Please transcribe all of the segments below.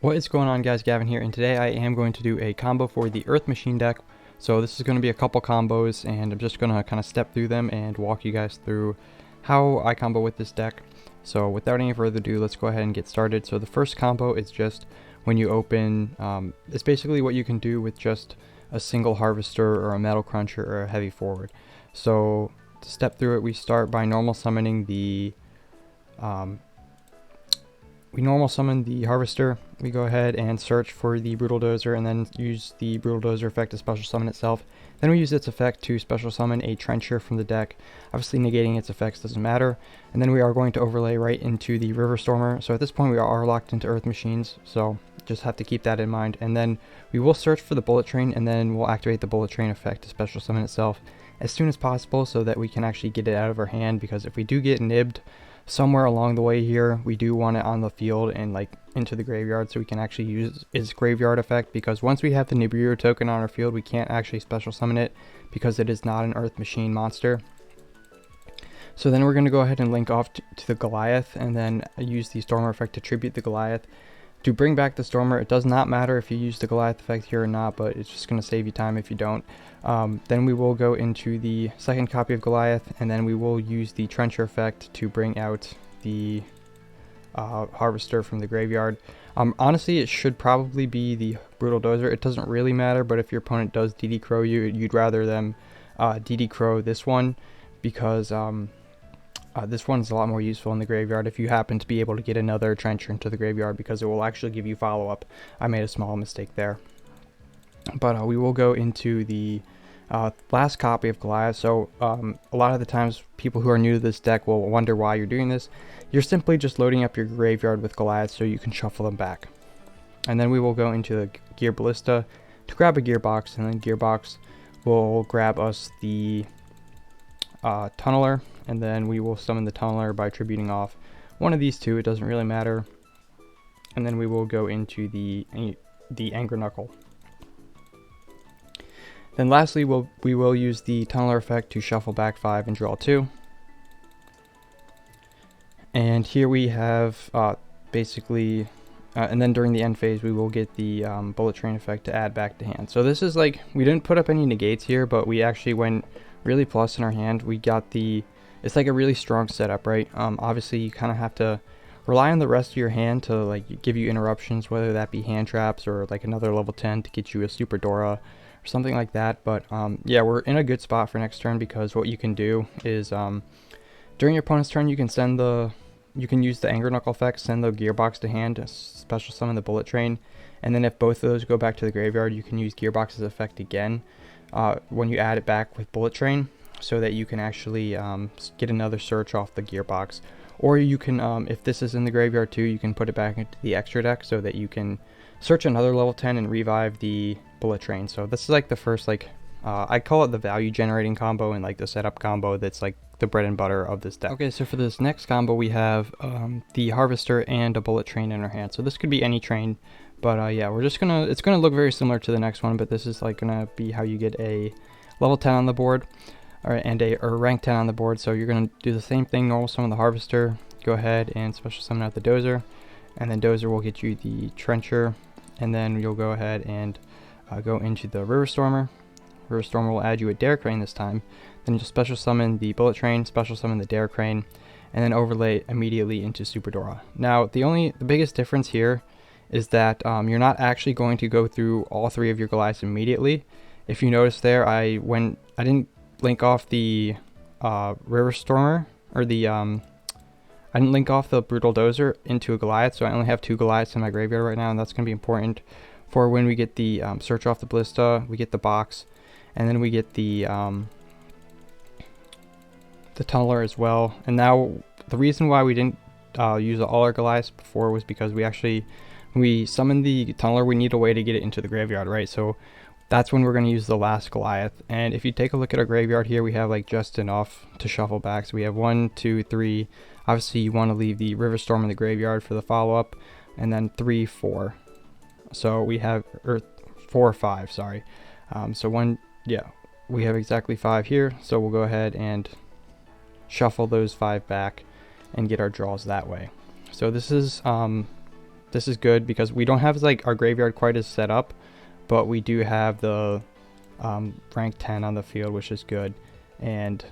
What is going on, guys? Gavin here, and today I am going to do a combo for the Earth Machine deck. So this is going to be a couple combos, and I'm just going to kind of step through them and walk you guys through how I combo with this deck. So without any further ado, let's go ahead and get started. So the first combo is just when you open, it's basically what you can do with just a single harvester or a metal cruncher or a heavy forward. So to step through it, we start by normal summoning the harvester. We go ahead and search for the brutal dozer and then use the brutal dozer effect to special summon itself. Then we use its effect to special summon a trencher from the deck. Obviously negating its effects doesn't matter. And then we are going to overlay right into the river stormer. So at this point we are locked into earth machines, so just have to keep that in mind. And then we will search for the bullet train, and then we'll activate the bullet train effect to special summon itself as soon as possible so that we can actually get it out of our hand, because if we do get nibbed somewhere along the way here, we do want it on the field and like into the graveyard so we can actually use its graveyard effect, because once we have the Nibiru token on our field, we can't actually special summon it because it is not an earth machine monster. So then we're going to go ahead and link off to the Goliath, and then use the Stormer effect to tribute the Goliath to bring back the Stormer. It does not matter if you use the Goliath effect here or not, but it's just going to save you time if you don't. Then we will go into the second copy of Goliath, and then we will use the Trencher effect to bring out the Harvester from the graveyard. Honestly, it should probably be the Brutal Dozer. It doesn't really matter, but if your opponent does DD Crow you, you'd rather them DD Crow this one, because this one is a lot more useful in the graveyard if you happen to be able to get another Trencher into the graveyard, because it will actually give you follow-up. I made a small mistake there. But we will go into the last copy of Goliath. So a lot of the times people who are new to this deck will wonder why you're doing this. You're simply just loading up your graveyard with Goliath so you can shuffle them back. And then we will go into the Gear Ballista to grab a Gearbox, and then Gearbox will grab us the Tunneler, and then we will summon the Tunneler by tributing off one of these two. It doesn't really matter. And then we will go into the Anger Knuckle. Then lastly, we will use the Tunneler effect to shuffle back 5 and draw 2. And here we have basically, and then during the end phase, we will get the Bullet Train effect to add back to hand. So this is like, we didn't put up any negates here, but we actually went really plus in our hand. We got it's like a really strong setup, right? Obviously, you kind of have to rely on the rest of your hand to like give you interruptions, whether that be hand traps or like another level 10 to get you a Super Dora, something like that. But yeah, we're in a good spot for next turn, because what you can do is during your opponent's turn, you can use the Anger Knuckle effect, send the Gearbox to hand, special summon the Bullet Train, and then if both of those go back to the graveyard, you can use Gearbox's effect again when you add it back with Bullet Train, so that you can actually get another search off the Gearbox. Or you can, if this is in the graveyard too, you can put it back into the extra deck so that you can search another level 10 and revive the Bullet Train. So this is like the first, like, I call it the value generating combo and like the setup combo that's like the bread and butter of this deck. Okay, so for this next combo, we have the Harvester and a Bullet Train in our hand. So this could be any train, but yeah, we're just gonna, it's gonna look very similar to the next one, but this is like gonna be how you get a level 10 on the board, and a rank 10 on the board. So you're gonna do the same thing, normal summon the Harvester, go ahead and special summon out the Dozer, and then Dozer will get you the Trencher, and then you'll go ahead and go into the River Stormer. River Stormer will add you a Dare Crane this time. Then you'll special summon the Bullet Train, special summon the Dare Crane, and then overlay immediately into Super Dora. Now, the biggest difference here is that you're not actually going to go through all 3 of your Goliaths immediately. If you notice there, I didn't link off the River Stormer, or I didn't link off the Brutal Dozer into a Goliath, so I only have 2 Goliaths in my graveyard right now, and that's going to be important for when we get the search off the Ballista, we get the box, and then we get the Tunneler as well. And now the reason why we didn't use all our Goliaths before was because when we summon the Tunneler, we need a way to get it into the graveyard, right? So that's when we're going to use the last Goliath. And if you take a look at our graveyard here, we have like just enough to shuffle back. So we have 1, 2, 3. Obviously, you want to leave the River Storm in the graveyard for the follow-up, and then 3, 4. So we have, or 4 or 5, sorry. Yeah, we have exactly 5 here. So we'll go ahead and shuffle those 5 back and get our draws that way. So this is this is good because we don't have like our graveyard quite as set up, but we do have the rank 10 on the field, which is good. And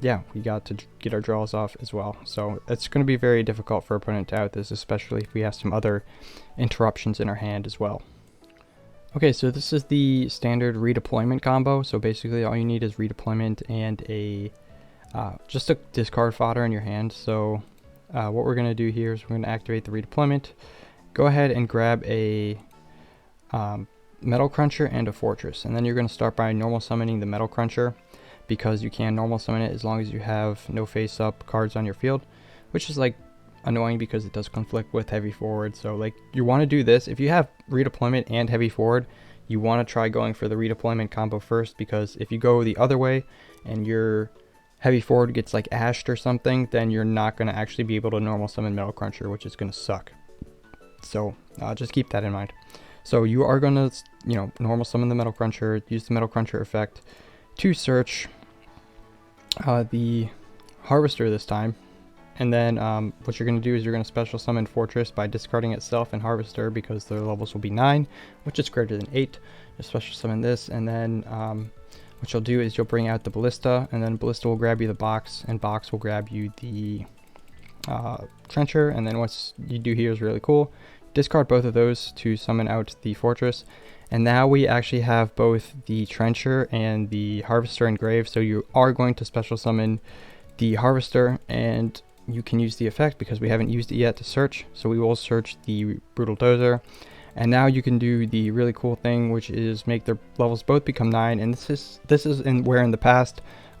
yeah, we got to get our draws off as well. So it's going to be very difficult for opponent to out this, especially if we have some other interruptions in our hand as well. Okay, so this is the standard redeployment combo. So basically all you need is redeployment and a just a discard fodder in your hand. So what we're going to do here is we're going to activate the redeployment. Go ahead and grab a Metal Cruncher and a Fortress, and then you're going to start by normal summoning the Metal Cruncher, because you can normal summon it as long as you have no face up cards on your field, which is like annoying because it does conflict with heavy forward. So like you want to do this if you have redeployment and heavy forward, you want to try going for the redeployment combo first, because if you go the other way and your heavy forward gets like ashed or something, then you're not going to actually be able to normal summon Metal Cruncher, which is going to suck. So just keep that in mind. So you are going to, you know, normal summon the Metal Cruncher, use the Metal Cruncher effect to search the Harvester this time. And then what you're going to do is you're going to special summon Fortress by discarding itself and Harvester, because their levels will be 9, which is greater than 8. Just special summon this, and then what you'll do is you'll bring out the Ballista, and then Ballista will grab you the Box, and Box will grab you the Trencher. And then what you do here is really cool. Discard both of those to summon out the Fortress, and now we actually have both the Trencher and the Harvester engraved. So you are going to special summon the Harvester, and you can use the effect because we haven't used it yet to search. So we will search the Brutal Dozer, and now you can do the really cool thing, which is make their levels both become 9. And this is where in the past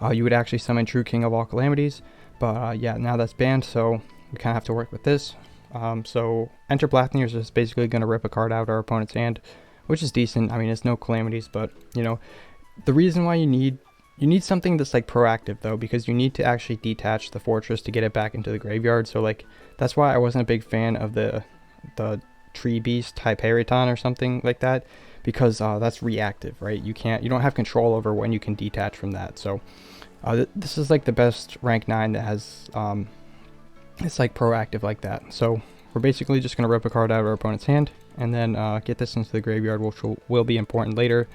you would actually summon True King of all Calamities, but yeah, now that's banned, so we kind of have to work with this. So Enter Blathnir is just basically going to rip a card out our opponent's hand, which is decent. I mean, it's no calamities, but you know, the reason why you need something that's like proactive though, because you need to actually detach the Fortress to get it back into the graveyard. So like that's why I wasn't a big fan of the Tree Beast Hyperiton or something like that, because that's reactive, right? You don't have control over when you can detach from that. So this is like the best rank 9 that has it's like proactive like that. So we're basically just going to rip a card out of our opponent's hand, and then get this into the graveyard, which will be important later.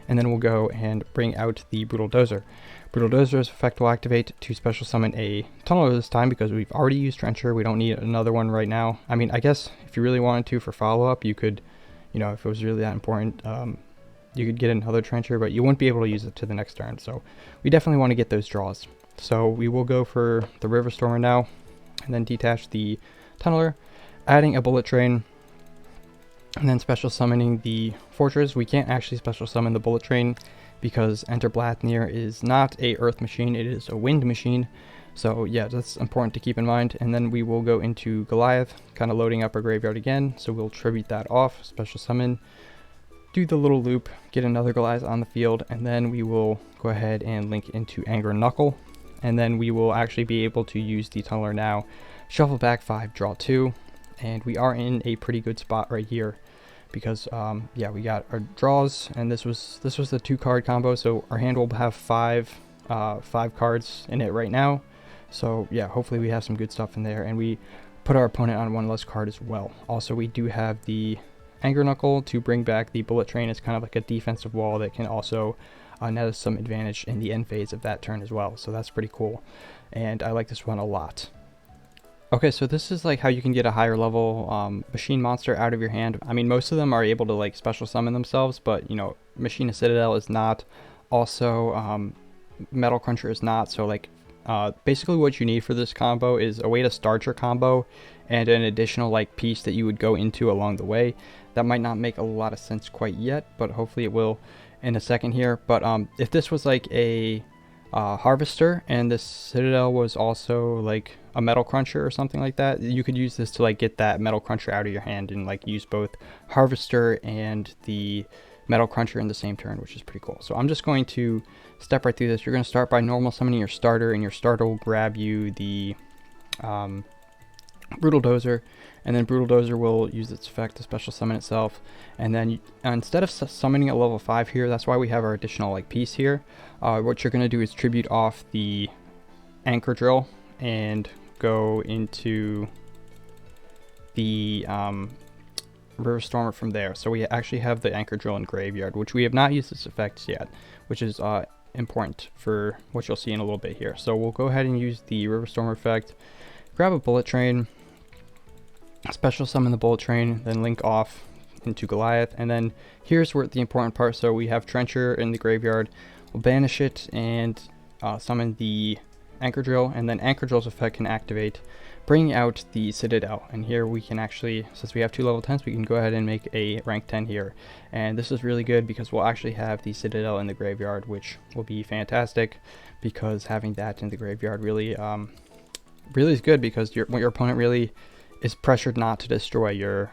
And then we'll go and bring out the Brutal Dozer. Brutal Dozer's effect will activate to special summon a Tunneler this time, because we've already used Trencher. We don't need another one right now. I mean, I guess if you really wanted to for follow-up, you could, you know, if it was really that important, you could get another Trencher, but you wouldn't be able to use it to the next turn. So we definitely want to get those draws. So we will go for the River Stormer now, and then detach the Tunneler, adding a Bullet Train, and then special summoning the Fortress. We can't actually special summon the Bullet Train because Enter Blathnir is not a Earth machine, it is a Wind machine. So yeah, that's important to keep in mind. And then we will go into Goliath, kind of loading up our graveyard again. So we'll tribute that off, special summon, do the little loop, get another Goliath on the field, and then we will go ahead and link into Anger Knuckle. And then we will actually be able to use the Tunneler now, shuffle back 5, draw 2, and we are in a pretty good spot right here, because yeah, we got our draws, and this was the 2-card combo, so our hand will have 5 cards in it right now. So yeah, hopefully we have some good stuff in there, and we put our opponent on 1 less card as well. Also, we do have the Anger Knuckle to bring back the Bullet Train. It's kind of like a defensive wall that can also net us some advantage in the end phase of that turn as well. So that's pretty cool, and I like this one a lot. Okay, so this is like how you can get a higher level machine monster out of your hand. I mean, most of them are able to like special summon themselves, but you know, Machine of Citadel is not. Also, Metal Cruncher is not. So like basically what you need for this combo is a way to start your combo and an additional like piece that you would go into along the way. That might not make a lot of sense quite yet, but hopefully it will in a second here. But if this was like a Harvester and this Citadel was also like a Metal Cruncher or something like that, you could use this to like get that Metal Cruncher out of your hand and like use both Harvester and the Metal Cruncher in the same turn, which is pretty cool. So I'm just going to step right through this. You're going to start by normal summoning your starter, and your starter will grab you the Brutal Dozer, and then Brutal Dozer will use its effect to special summon itself. And then instead of summoning at level 5 here, that's why we have our additional like piece here. What you're going to do is tribute off the Anchor Drill and go into the River Stormer from there. So we actually have the Anchor Drill and Graveyard, which we have not used this effect yet, which is important for what you'll see in a little bit here. So we'll go ahead and use the River Stormer effect, grab a Bullet Train, special summon the Bullet Train, then link off into Goliath, and then here's where the important part. So we have Trencher in the graveyard. We'll banish it and summon the Anchor Drill, and then Anchor Drill's effect can activate, bringing out the Citadel. And here we can actually, since we have 2 level 10s, we can go ahead and make a rank 10 here. And this is really good because we'll actually have the Citadel in the graveyard, which will be fantastic, because having that in the graveyard really really is good, because your opponent really is pressured not to destroy your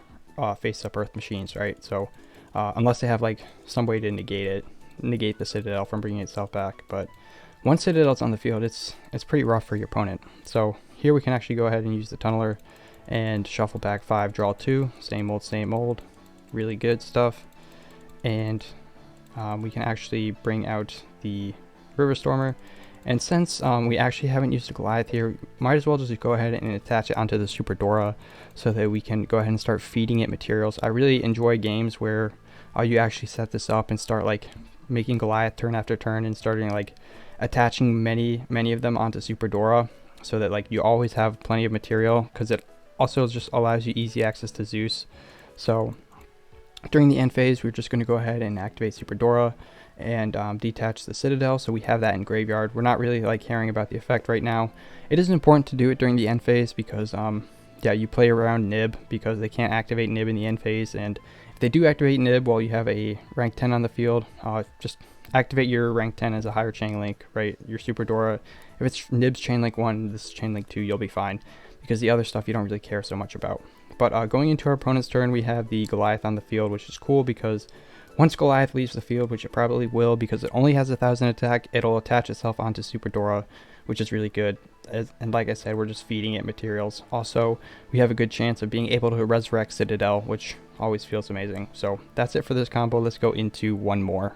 face-up Earth machines, right? So unless they have like some way to negate the Citadel from bringing itself back. But once Citadel's on the field, it's pretty rough for your opponent. So here we can actually go ahead and use the Tunneler and shuffle back 5, draw 2, same old, really good stuff. And we can actually bring out the River Stormer. And since we actually haven't used a Goliath here, might as well just go ahead and attach it onto the Super Dora so that we can go ahead and start feeding it materials. I really enjoy games where you actually set this up and start like making Goliath turn after turn and starting like attaching many of them onto Super Dora, so that like you always have plenty of material, because it also just allows you easy access to Zeus. So during the end phase, we're just going to go ahead and activate Super Dora and detach the Citadel, so we have that in graveyard. We're not really like caring about the effect right now. It is important to do it during the end phase because yeah, you play around Nib, because they can't activate Nib in the end phase, and if they do activate Nib while you have a rank 10 on the field, just activate your rank 10 as a higher chain link, right? Your Super Dora. If it's Nib's chain link 1, this is chain link 2, you'll be fine, because the other stuff you don't really care so much about. But going into our opponent's turn, we have the Goliath on the field, which is cool because once Goliath leaves the field, which it probably will because it only has 1,000 attack, it'll attach itself onto Super Dora, which is really good. And like I said, we're just feeding it materials. Also, we have a good chance of being able to resurrect Citadel, which always feels amazing. So that's it for this combo. Let's go into one more.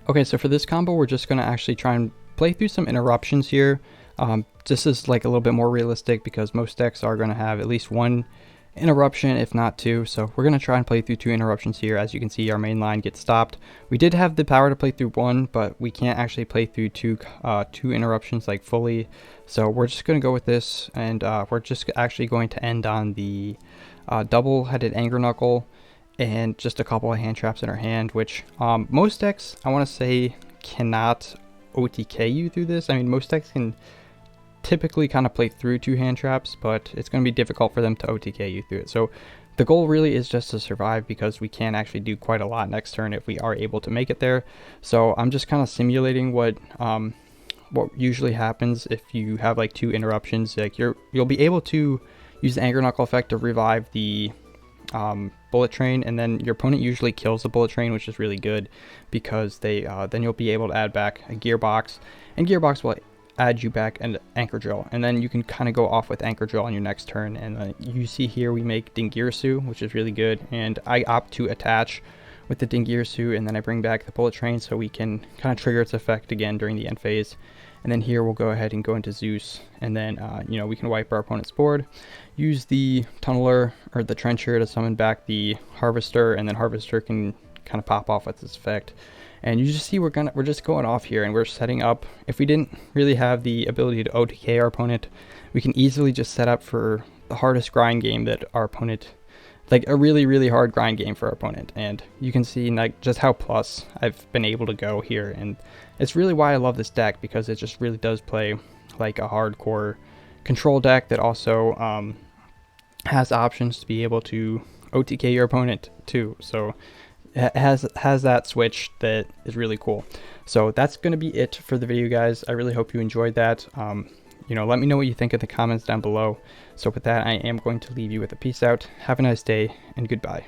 Okay, so for this combo, we're just going to actually try and play through some interruptions here. This is like a little bit more realistic because most decks are going to have at least 1 interruption, if not 2. So we're going to try and play through 2 interruptions here. As you can see, our main line gets stopped. We did have the power to play through 1, but we can't actually play through two interruptions like fully. So we're just going to go with this, and we're just actually going to end on the double-headed Anger Knuckle and just a couple of hand traps in our hand, which most decks, I want to say, cannot OTK you through this. I mean, most decks can typically kind of play through 2 hand traps, but it's going to be difficult for them to OTK you through it. So the goal really is just to survive, because we can actually do quite a lot next turn if we are able to make it there. So I'm just kind of simulating what usually happens if you have like 2 interruptions. Like you'll be able to use the Anger Knuckle effect to revive the Bullet Train, and then your opponent usually kills the Bullet Train, which is really good because they then you'll be able to add back a Gearbox, and Gearbox will add you back an Anchor Drill, and then you can kind of go off with Anchor Drill on your next turn. And you see here we make Dingirsu, which is really good, and I opt to attach with the Dingirsu, and then I bring back the Bullet Train so we can kind of trigger its effect again during the end phase. And then here we'll go ahead and go into Zeus, and then you know, we can wipe our opponent's board, use the Tunneler or the Trencher to summon back the Harvester, and then Harvester can kind of pop off with this effect. And you just see we're just going off here, and we're setting up. If we didn't really have the ability to OTK our opponent, we can easily just set up for the hardest grind game that our opponent, like a really hard grind game for our opponent. And you can see like just how plus I've been able to go here, and it's really why I love this deck, because it just really does play like a hardcore control deck that also has options to be able to OTK your opponent too. So it has that switch that is really cool. So that's going to be it for the video, guys. I really hope you enjoyed that. You know, let me know what you think in the comments down below. So with that, I am going to leave you with a peace out. Have a nice day, and goodbye.